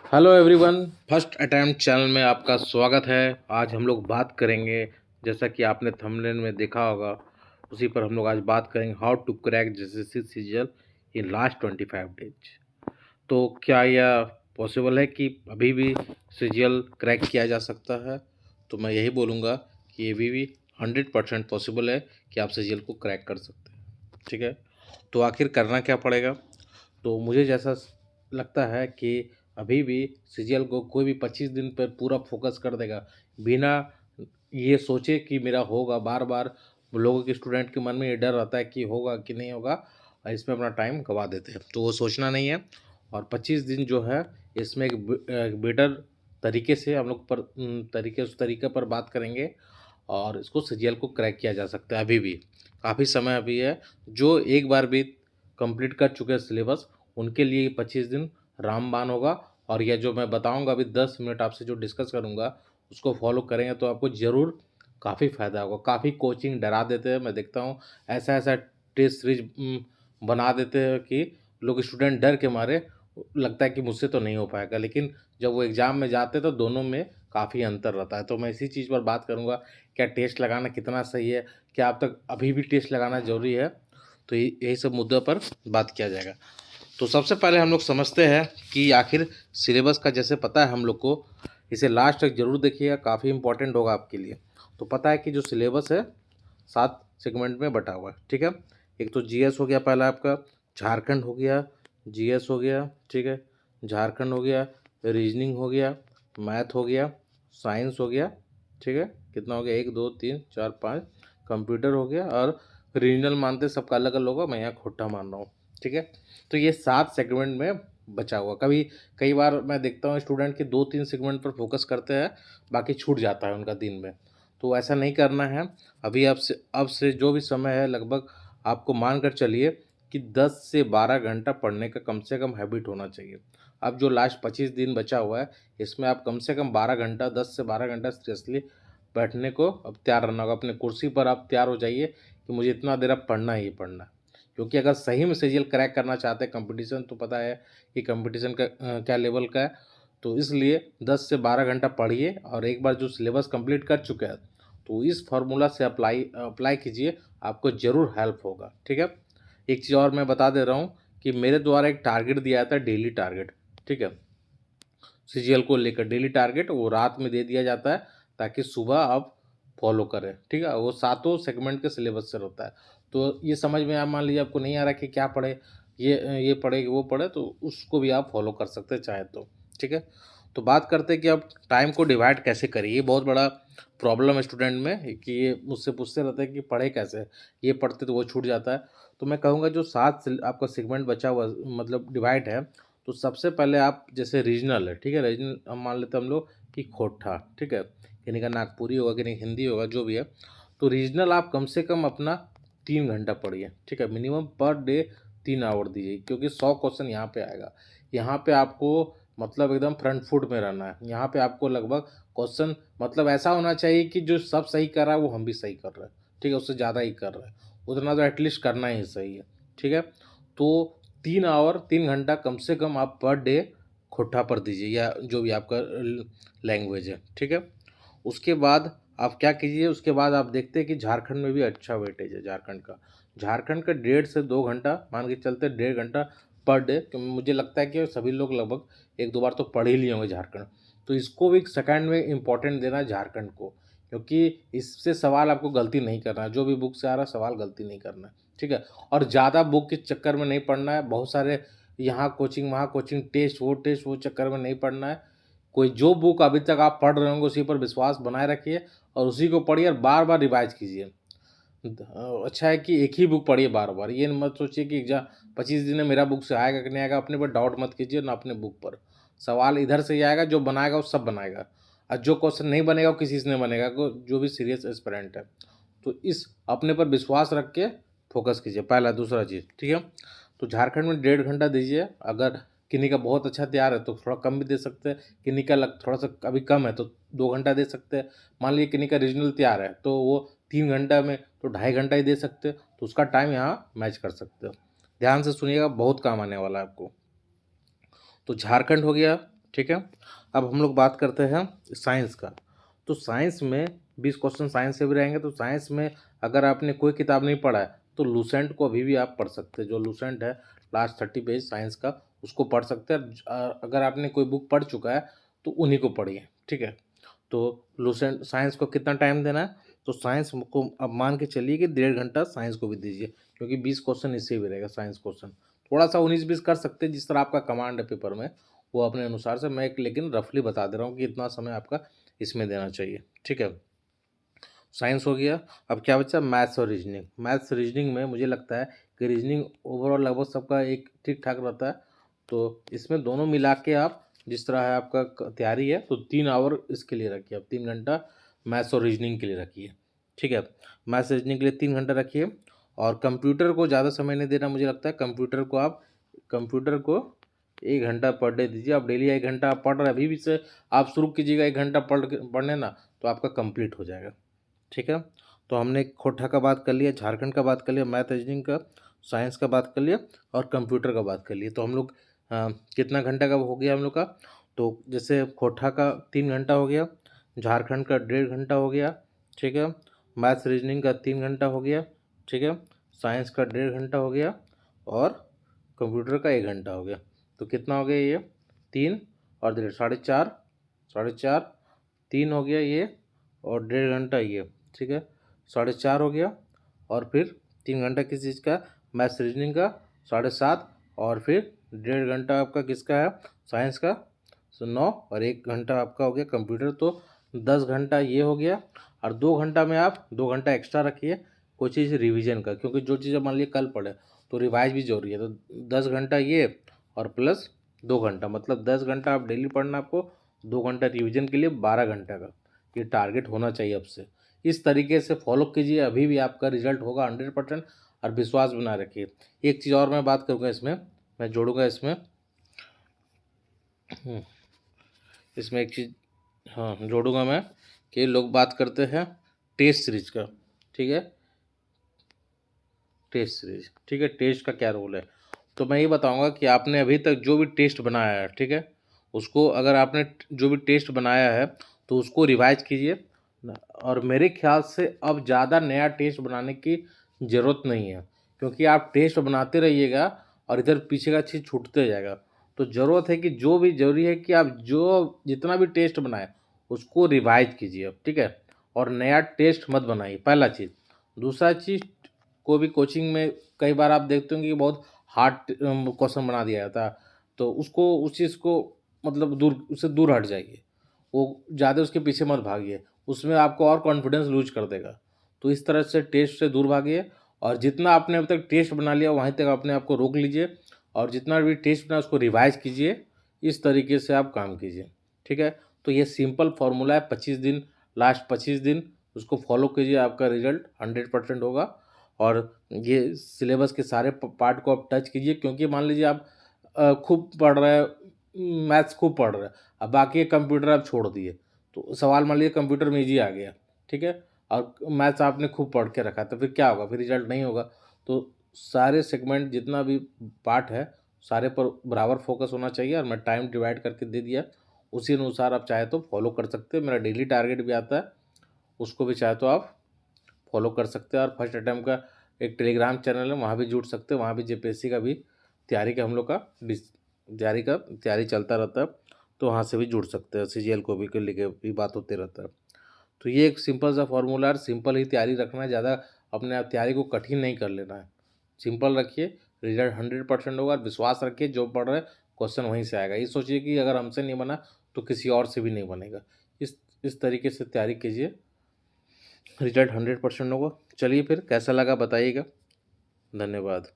Hello everyone, first attempt channel में आपका स्वागत है। आज हम लोग बात करेंगे, जैसा कि आपने थंबनेल में देखा होगा, उसी पर हम लोग आज बात करेंगे how to crack JSSC CGL in last 25 days. तो क्या यह पॉसिबल है कि अभी भी सीजीएल क्रैक किया जा सकता है? तो मैं यही बोलूँगा कि अभी भी 100% पॉसिबल है कि आप सीजीएल को क्रैक कर सकते हैं। ठीक है, तो आखिर करना क्या पड़ेगा? तो मुझे जैसा लगता है कि अभी भी सीजीएल को कोई भी 25 दिन पर पूरा फोकस कर देगा, बिना ये सोचे कि मेरा होगा। बार बार लोगों के, स्टूडेंट के मन में ये डर रहता है कि होगा कि नहीं होगा, और इसमें अपना टाइम गवा देते हैं। तो वो सोचना नहीं है। और 25 दिन जो है, इसमें एक बेटर तरीके से हम लोग उस तरीके पर बात करेंगे, और इसको सीजीएल को क्रैक किया जा सकता है। अभी भी काफ़ी समय अभी है। जो एक बार भी कंप्लीट कर चुके हैं सिलेबस, उनके लिए 25 दिन रामबाण होगा। और यह जो मैं बताऊंगा अभी 10 मिनट आपसे जो डिस्कस करूंगा, उसको फॉलो करेंगे तो आपको ज़रूर काफ़ी फ़ायदा होगा। काफ़ी कोचिंग डरा देते हैं, मैं देखता हूँ ऐसा ऐसा टेस्ट सीरीज बना देते हैं कि लोग, स्टूडेंट डर के मारे, लगता है कि मुझसे तो नहीं हो पाएगा। लेकिन जब वो एग्ज़ाम में जाते हैं तो दोनों में काफ़ी अंतर रहता है। तो मैं इसी चीज़ पर बात करूँगा, क्या टेस्ट लगाना कितना सही है, क्या अब तक अभी भी टेस्ट लगाना ज़रूरी है। तो यही सब मुद्दों पर बात किया जाएगा। तो सबसे पहले हम लोग समझते हैं कि आखिर सिलेबस का, जैसे पता है हम लोग को, इसे लास्ट तक जरूर देखिएगा, काफ़ी इंपॉर्टेंट होगा आपके लिए। तो पता है कि जो सिलेबस है 7 सेगमेंट में बटा हुआ है। ठीक है, एक तो जीएस हो गया पहला आपका, झारखंड हो गया, जीएस हो गया, ठीक है, झारखंड हो गया, रीजनिंग हो गया, मैथ हो गया, साइंस हो गया, ठीक है, कितना हो गया, 1 2 3 4 5, कंप्यूटर हो गया, और रीजनल मानते सबका अलग अलग होगा, मैं यहाँ खोटा मान रहा हूँ। ठीक है, तो ये 7 सेगमेंट में बचा हुआ। कई बार मैं देखता हूँ स्टूडेंट के 2-3 सेगमेंट पर फोकस करते हैं, बाकी छूट जाता है उनका दिन में। तो ऐसा नहीं करना है। अभी अब से जो भी समय है, लगभग आपको मान कर चलिए कि 10 से 12 घंटा पढ़ने का कम से कम हैबिट होना चाहिए। अब जो लास्ट 25 दिन बचा हुआ है, इसमें आप कम से कम 12 घंटा, 10 से 12 घंटा सीरियसली बैठने को अब तैयार रहना होगा। अपने कुर्सी पर आप तैयार हो जाइए कि मुझे इतना देर अब पढ़ना ही पढ़ना है। क्योंकि अगर सही में सीजीएल क्रैक करना चाहते हैं, कंपटीशन तो पता है कि कंपटीशन का क्या लेवल का है। तो इसलिए 10 से 12 घंटा पढ़िए, और एक बार जो सिलेबस कंप्लीट कर चुके हैं, तो इस फार्मूला से अप्लाई अप्लाई कीजिए, आपको ज़रूर हेल्प होगा। ठीक है, एक चीज़ और मैं बता दे रहा हूँ कि मेरे द्वारा एक टारगेट दिया था, डेली टारगेट। ठीक है, सीजीएल को लेकर डेली टारगेट वो रात में दे दिया जाता है, ताकि सुबह आप फॉलो करें। ठीक है, वो सातों सेगमेंट के सिलेबस से होता है। तो ये समझ में, आप मान लीजिए आपको नहीं आ रहा कि क्या पढ़े, ये पढ़े कि वो पढ़े, तो उसको भी आप फॉलो कर सकते हैं चाहे तो। ठीक है, तो बात करते हैं कि आप टाइम को डिवाइड कैसे करिए। ये बहुत बड़ा प्रॉब्लम है स्टूडेंट में कि ये मुझसे पूछते रहते हैं कि पढ़े कैसे, ये पढ़ते तो वो छूट जाता है। तो मैं कहूँगा जो आपका सेगमेंट बचा हुआ, मतलब डिवाइड है, तो सबसे पहले आप, जैसे रीजनल है, ठीक है, रीजनल हम मान लेते हैं हम लोग कि खोटा, ठीक है, किन्हीं का नागपुरी होगा, किन्हीं हिंदी होगा, जो भी है। तो रीजनल आप कम से कम अपना 3 घंटा पढ़िए। ठीक है, मिनिमम पर डे 3 आवर दीजिए, क्योंकि 100 क्वेश्चन यहाँ पे आएगा। यहाँ पे आपको मतलब एकदम फ्रंट फुट में रहना है। यहाँ पे आपको लगभग क्वेश्चन, मतलब ऐसा होना चाहिए कि जो सब सही कर रहा है वो हम भी सही कर रहे हैं। ठीक है, उससे ज़्यादा ही कर रहे हैं, उतना तो एटलीस्ट करना ही सही है। ठीक है, तो 3 आवर, 3 घंटा कम से कम आप पर डे खोटा पर दीजिए, या जो भी आपका लैंग्वेज है। ठीक है, उसके बाद आप क्या कीजिए, उसके बाद आप देखते हैं कि झारखंड में भी अच्छा वेटेज है। झारखंड का 1.5 से 2 घंटा मान के चलते, 1.5 घंटा पर डे। क्योंकि मुझे लगता है कि सभी लोग लगभग 1-2 बार तो पढ़ ही लिए होंगे झारखंड। तो इसको भी सेकंड में इम्पोर्टेंट देना है झारखंड को, क्योंकि इससे सवाल आपको गलती नहीं करना है। जो भी बुक से आ रहा है सवाल गलती नहीं करना है। ठीक है, और ज़्यादा बुक के चक्कर में नहीं पढ़ना है। बहुत सारे यहाँ कोचिंग, वहाँ कोचिंग, टेस्ट वो चक्कर में नहीं पढ़ना है। कोई जो बुक अभी तक आप पढ़ रहे होंगे, उसी पर विश्वास बनाए रखिए, और उसी को पढ़िए, और बार बार रिवाइज कीजिए। अच्छा है कि एक ही बुक पढ़िए बार बार। ये मत सोचिए कि एग्जाम 25 दिन में मेरा बुक से आएगा कि नहीं आएगा। अपने पर डाउट मत कीजिए ना अपने बुक पर। सवाल इधर से ही आएगा, जो बनाएगा वो सब बनाएगा, और जो क्वेश्चन नहीं बनेगा वो किसी से नहीं बनेगा, जो भी सीरियस एस्पिरेंट है। तो इस अपने पर विश्वास रख के फोकस कीजिए, पहला। दूसरा चीज़, ठीक है, तो झारखंड में 1.5 घंटा दीजिए। अगर किन्हीं का बहुत अच्छा तैयार है तो थोड़ा कम भी दे सकते हैं, किन्हीं का थोड़ा सा अभी कम है तो 2 घंटा दे सकते हैं। मान लीजिए किन्हीं का रीजनल तैयार है तो वो 3 घंटा में तो 2.5 घंटा ही दे सकते हैं, तो उसका टाइम यहाँ मैच कर सकते हो। ध्यान से सुनिएगा, बहुत काम आने वाला है आपको। तो झारखंड हो गया, ठीक है। अब हम लोग बात करते हैं साइंस का। तो साइंस में 20 क्वेश्चन साइंस से भी रहेंगे। तो साइंस में अगर आपने कोई किताब नहीं पढ़ा है तो लूसेंट को अभी भी आप पढ़ सकते हैं। जो लूसेंट है लास्ट 30 पेज साइंस का, उसको पढ़ सकते हैं। अगर आपने कोई बुक पढ़ चुका है तो उन्हीं को पढ़िए, ठीक है। तो लूसेंट साइंस को कितना टाइम देना है, तो साइंस को अब मान के चलिए कि 1.5 घंटा साइंस को भी दीजिए, क्योंकि 20 क्वेश्चन इससे भी रहेगा साइंस क्वेश्चन। थोड़ा सा 19-20 कर सकते हैं, जिस तरह आपका कमांड है पेपर में वो अपने अनुसार से। मैं एक लेकिन रफली बता दे रहा हूँ कि इतना समय आपका इसमें देना चाहिए, ठीक है। साइंस हो गया। अब क्या बचा, मैथ्स और रीजनिंग। मैथ्स रीजनिंग में मुझे लगता है कि रीजनिंग ओवरऑल लगभग सबका एक ठीक ठाक रहता है। तो इसमें दोनों मिला के आप जिस तरह है आपका तैयारी है, तो 3 आवर इसके लिए रखिए। अब 3 घंटा मैथ्स और रीजनिंग के लिए रखिए, ठीक है। मैथ्स रीजनिंग के लिए 3 घंटा रखिए। और कंप्यूटर को ज़्यादा समय नहीं देना, मुझे लगता है कंप्यूटर को 1 घंटा पर डे दीजिए। आप डेली 1 घंटा आप पढ़ रहे हैं, अभी भी से आप शुरू कीजिएगा 1 घंटा पढ़ने ना, तो आपका कंप्लीट हो जाएगा, ठीक है। तो हमने खोटा का बात कर लिया, झारखंड का बात कर लिया, मैथ रीजनिंग का, साइंस का बात कर लिया और कंप्यूटर का बात कर लिया। तो हम लोग कितना घंटा का हो गया हम लोग का, तो जैसे खोटा का 3 घंटा हो गया, झारखंड का 1.5 घंटा हो गया, ठीक है। मैथ्स रीजनिंग का 3 घंटा हो गया, ठीक है। साइंस का 1.5 घंटा हो गया और कंप्यूटर का 1 घंटा हो गया। तो कितना हो गया ये, 3 और 1.5, 4.5, 4.5, 3 हो गया ये और 1.5 घंटा ये, ठीक है। 4.5 हो गया और फिर 3 घंटा किस चीज़ का, मैथ्स रीजनिंग का, 7.5 और फिर 1.5 घंटा आपका किसका है, साइंस का, 9 और 1 घंटा आपका हो गया कंप्यूटर। तो 10 घंटा ये हो गया। और 2 घंटा में आप 2 घंटा एक्स्ट्रा रखिए कोई चीज़ रिवीजन का, क्योंकि जो चीज़ मान लीजिए कल पढ़े तो रिवाइज भी जरूरी है। तो 10 घंटा ये और प्लस 2 घंटा, मतलब 10 घंटा आप डेली पढ़ना, आपको 2 घंटा रिवीजन के लिए 12 घंटा का ये टारगेट होना चाहिए अब से। इस तरीके से फॉलो कीजिए, अभी भी आपका रिजल्ट होगा 100%। और विश्वास बना रखिए। एक चीज़ और मैं बात करूँगा इसमें, मैं जोड़ूंगा इसमें, इसमें एक चीज़ हाँ जोड़ूंगा मैं, कि लोग बात करते हैं टेस्ट सीरीज का, ठीक है। टेस्ट सीरीज, ठीक है। टेस्ट का क्या रोल है, तो मैं ये बताऊंगा कि आपने अभी तक जो भी टेस्ट बनाया है, ठीक है, उसको अगर आपने जो भी टेस्ट बनाया है तो उसको रिवाइज कीजिए। और मेरे ख्याल से अब ज़्यादा नया टेस्ट बनाने की ज़रूरत नहीं है, क्योंकि आप टेस्ट बनाते रहिएगा और इधर पीछे का चीज़ छूटते जाएगा। तो ज़रूरत है कि जो भी ज़रूरी है कि आप जो जितना भी टेस्ट बनाए उसको रिवाइज कीजिए अब, ठीक है। और नया टेस्ट मत बनाइए, पहला चीज़। दूसरा चीज़, कोई भी कोचिंग में कई बार आप देखते होंगे कि बहुत हार्ड क्वेश्चन बना दिया जाता है, तो उसको उस चीज़ को मतलब दूर, उससे दूर हट जाइए। वो ज़्यादा उसके पीछे मत भागिए, उसमें आपको और कॉन्फिडेंस लूज कर देगा। तो इस तरह से टेस्ट से दूर भागिए। और जितना आपने अब तक टेस्ट बना लिया वहीं तक अपने आप को रोक लीजिए, और जितना भी टेस्ट बना उसको रिवाइज कीजिए। इस तरीके से आप काम कीजिए, ठीक है। तो ये सिंपल फार्मूला है, 25 दिन, लास्ट 25 दिन उसको फॉलो कीजिए, आपका रिजल्ट 100% होगा। और ये सिलेबस के सारे पार्ट को आप टच कीजिए, क्योंकि मान लीजिए आप खूब पढ़ रहे हैं, मैथ्स खूब पढ़ रहे हैं, अब बाकी कंप्यूटर आप छोड़ दिए, तो सवाल मान लीजिए कंप्यूटर में इजी आ गया, ठीक है, और मैथ्स आपने खूब पढ़ के रखा, तो फिर क्या होगा, फिर रिजल्ट नहीं होगा। तो सारे सेगमेंट जितना भी पार्ट है सारे पर बराबर फोकस होना चाहिए। और मैं टाइम डिवाइड करके दे दिया, उसी अनुसार आप चाहे तो फॉलो कर सकते हैं। मेरा डेली टारगेट भी आता है, उसको भी चाहे तो आप फॉलो कर सकते हैं। और फर्स्ट अटैम्प्ट का एक टेलीग्राम चैनल है, वहाँ भी जुड़ सकते हैं। वहाँ भी जेपीएससी का भी तैयारी का हम लोग का तैयारी चलता रहता है, तो वहाँ से भी जुड़ सकते हैं। सीजीएल को भी के लेके भी बात होते रहता है। तो ये एक सिंपल सा फॉर्मूला है, सिंपल ही तैयारी रखना है, ज़्यादा अपने आप तैयारी को कठिन नहीं कर लेना है। सिंपल रखिए, रिजल्ट 100% होगा। विश्वास रखिए, जो पढ़ रहे क्वेश्चन वहीं से आएगा। ये सोचिए कि अगर हमसे नहीं बना तो किसी और से भी नहीं बनेगा। इस तरीके से तैयारी कीजिए, रिजल्ट 100% होगा। चलिए फिर कैसा लगा बताइएगा। धन्यवाद।